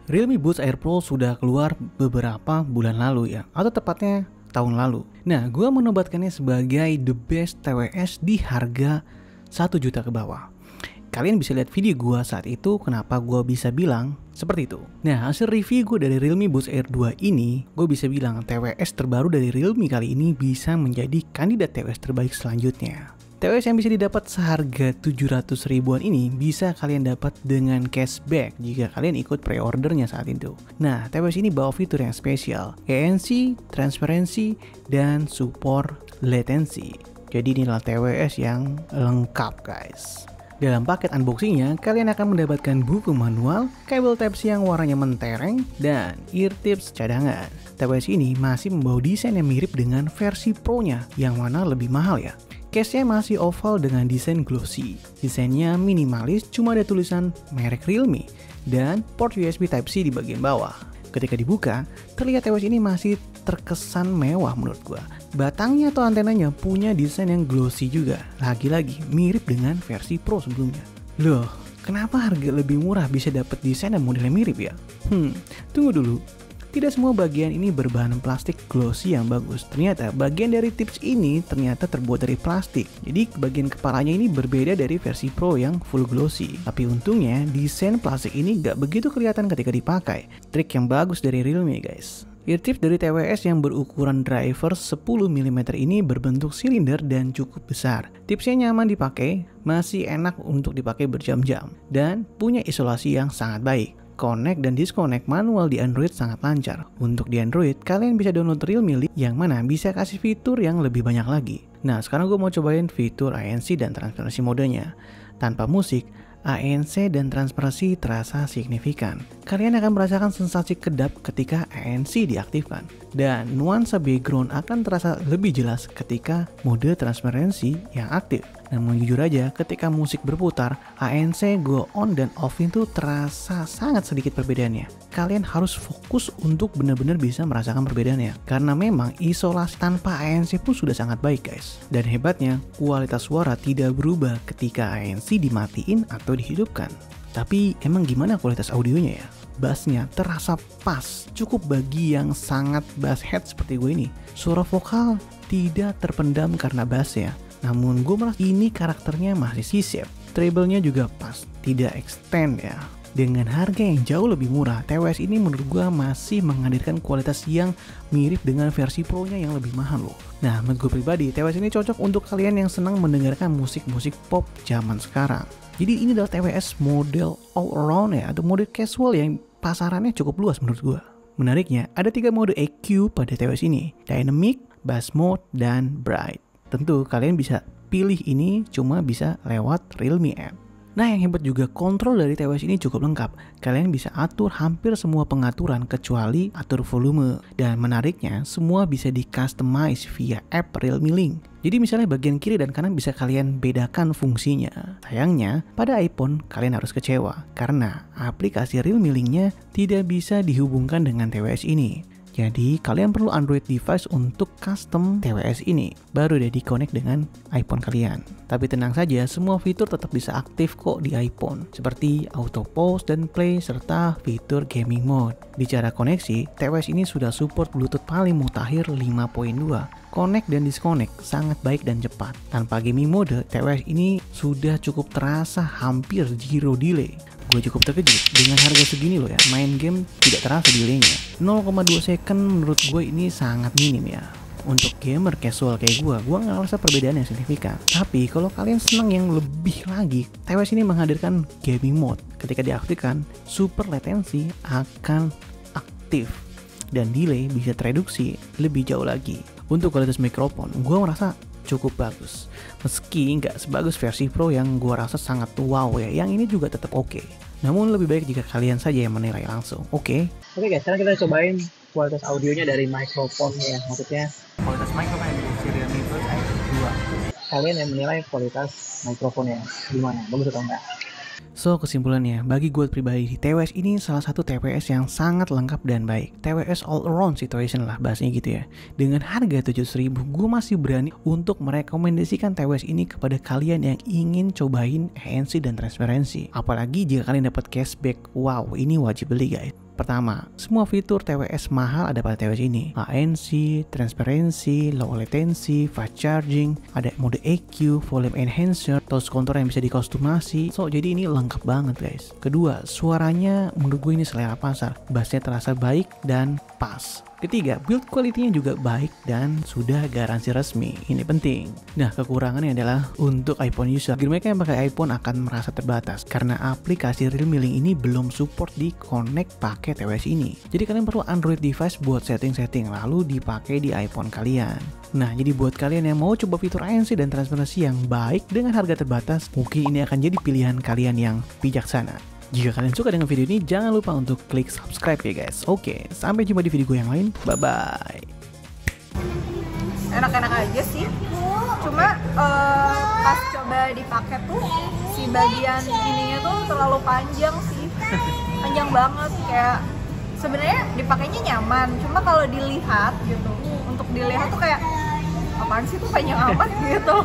Realme Buds Air Pro sudah keluar beberapa bulan lalu ya, atau tepatnya tahun lalu. Nah, gue menobatkannya sebagai the best TWS di harga 1 juta ke bawah. Kalian bisa lihat video gue saat itu kenapa gue bisa bilang seperti itu. Nah, hasil review gue dari Realme Buds Air 2 ini, gue bisa bilang TWS terbaru dari Realme kali ini bisa menjadi kandidat TWS terbaik selanjutnya. TWS yang bisa didapat seharga 700 ribuan ini bisa kalian dapat dengan cashback jika kalian ikut pre-ordernya saat itu. Nah, TWS ini bawa fitur yang spesial, ANC, transparency, dan support latency. Jadi inilah TWS yang lengkap guys. Dalam paket unboxingnya, kalian akan mendapatkan buku manual, kabel Type-C yang warnanya mentereng, dan ear tips cadangan. TWS ini masih membawa desain yang mirip dengan versi Pro-nya, yang mana lebih mahal ya. Case-nya masih oval dengan desain glossy. Desainnya minimalis, cuma ada tulisan merek Realme dan port USB Type-C di bagian bawah. Ketika dibuka, terlihat TWS ini masih terkesan mewah menurut gua. Batangnya atau antenanya punya desain yang glossy juga. Lagi-lagi mirip dengan versi Pro sebelumnya. Loh, kenapa harga lebih murah bisa dapat desain dan modelnya mirip ya? Tunggu dulu. Tidak semua bagian ini berbahan plastik glossy yang bagus. Ternyata bagian dari tips ini ternyata terbuat dari plastik. Jadi bagian kepalanya ini berbeda dari versi Pro yang full glossy. Tapi untungnya desain plastik ini gak begitu kelihatan ketika dipakai. Trik yang bagus dari Realme guys. Ear tip dari TWS yang berukuran driver 10 mm ini berbentuk silinder dan cukup besar. Tipsnya nyaman dipakai, masih enak untuk dipakai berjam-jam, dan punya isolasi yang sangat baik. Connect dan disconnect manual di Android sangat lancar. Untuk di Android, kalian bisa download Realme Link yang mana bisa kasih fitur yang lebih banyak lagi. Nah, sekarang gue mau cobain fitur ANC dan transparansi modenya. Tanpa musik, ANC dan transparansi terasa signifikan. Kalian akan merasakan sensasi kedap ketika ANC diaktifkan. Dan nuansa background akan terasa lebih jelas ketika mode transparansi yang aktif. Namun jujur aja, ketika musik berputar, ANC go on dan off itu terasa sangat sedikit perbedaannya. Kalian harus fokus untuk benar-benar bisa merasakan perbedaannya. Karena memang isolasi tanpa ANC pun sudah sangat baik guys. Dan hebatnya, kualitas suara tidak berubah ketika ANC dimatiin atau dihidupkan. Tapi emang gimana kualitas audionya ya? Bassnya terasa pas, cukup bagi yang sangat bass head seperti gue ini. Suara vokal tidak terpendam karena bass ya. Namun gue merasa ini karakternya masih C-shape. Treble-nya juga pas, tidak extend ya. Dengan harga yang jauh lebih murah, TWS ini menurut gue masih menghadirkan kualitas yang mirip dengan versi Pro-nya yang lebih mahal loh. Nah, menurut gue pribadi, TWS ini cocok untuk kalian yang senang mendengarkan musik-musik pop zaman sekarang. Jadi ini adalah TWS model all around ya, atau mode casual yang pasarannya cukup luas menurut gue. Menariknya, ada 3 mode EQ pada TWS ini, Dynamic, Bass Mode, dan Bright. Tentu kalian bisa pilih ini cuma bisa lewat Realme app. Nah, yang hebat juga kontrol dari TWS ini cukup lengkap. Kalian bisa atur hampir semua pengaturan kecuali atur volume. Dan menariknya, semua bisa di-customize via app Realme Link. Jadi misalnya bagian kiri dan kanan bisa kalian bedakan fungsinya. Sayangnya, pada iPhone kalian harus kecewa karena aplikasi Realme Link-nya tidak bisa dihubungkan dengan TWS ini. Jadi kalian perlu Android device untuk custom TWS ini, baru deh di-connect dengan iPhone kalian. Tapi tenang saja, semua fitur tetap bisa aktif kok di iPhone, seperti auto pause dan play serta fitur gaming mode. Bicara koneksi, TWS ini sudah support Bluetooth paling mutakhir 5.2. Connect dan disconnect sangat baik dan cepat. Tanpa gaming mode, TWS ini sudah cukup terasa hampir zero delay. Gue cukup terkejut dengan harga segini loh ya, main game tidak terasa delaynya. 0,2 second menurut gue ini sangat minim ya. Untuk gamer casual kayak gue gak ngerasa perbedaan yang signifikan. Tapi kalau kalian senang yang lebih lagi, TWS ini menghadirkan gaming mode. Ketika diaktifkan, super latency akan aktif dan delay bisa tereduksi lebih jauh lagi. Untuk kualitas mikrofon, gue merasa cukup bagus. Meski nggak sebagus versi Pro yang gue rasa sangat wow ya, yang ini juga tetap oke. Namun lebih baik jika kalian saja yang menilai langsung, oke? Oke guys, sekarang kita cobain kualitas audionya dari mikrofon ya, maksudnya kualitas mikrofon yang dari Realme Buds Air 2. Kalian yang menilai kualitas mikrofonnya gimana, bagus atau enggak? So, kesimpulannya, bagi gue pribadi, TWS ini salah satu TWS yang sangat lengkap dan baik. TWS all around situation lah bahasanya gitu ya. Dengan harga 700.000, gue masih berani untuk merekomendasikan TWS ini kepada kalian yang ingin cobain ANC dan transparansi. Apalagi jika kalian dapat cashback, wow, ini wajib beli guys. Pertama, semua fitur TWS mahal ada pada TWS ini. ANC, transparency, low latency, fast charging, ada mode EQ, volume enhancer, touch control yang bisa dikostumasi. So, jadi ini lengkap banget guys. Kedua, suaranya menurut gue ini selera pasar. Bassnya terasa baik dan pas. Ketiga, build quality-nya juga baik dan sudah garansi resmi. Ini penting. Nah, kekurangannya adalah untuk iPhone user. Mereka yang pakai iPhone akan merasa terbatas karena aplikasi Realme Link ini belum support di connect pakai TWS ini. Jadi kalian perlu Android device buat setting-setting lalu dipakai di iPhone kalian. Nah, jadi buat kalian yang mau coba fitur ANC dan transparansi yang baik dengan harga terbatas, mungkin ini akan jadi pilihan kalian yang bijaksana. Jika kalian suka dengan video ini, jangan lupa untuk klik subscribe ya guys. Oke, sampai jumpa di video gue yang lain. Bye-bye. Enak-enak aja sih. Cuma pas coba dipakai tuh si bagian ininya tuh terlalu panjang sih. Panjang banget, kayak sebenarnya dipakainya nyaman. Cuma kalau dilihat gitu, untuk dilihat tuh kayak apaan sih tuh panjang amat gitu.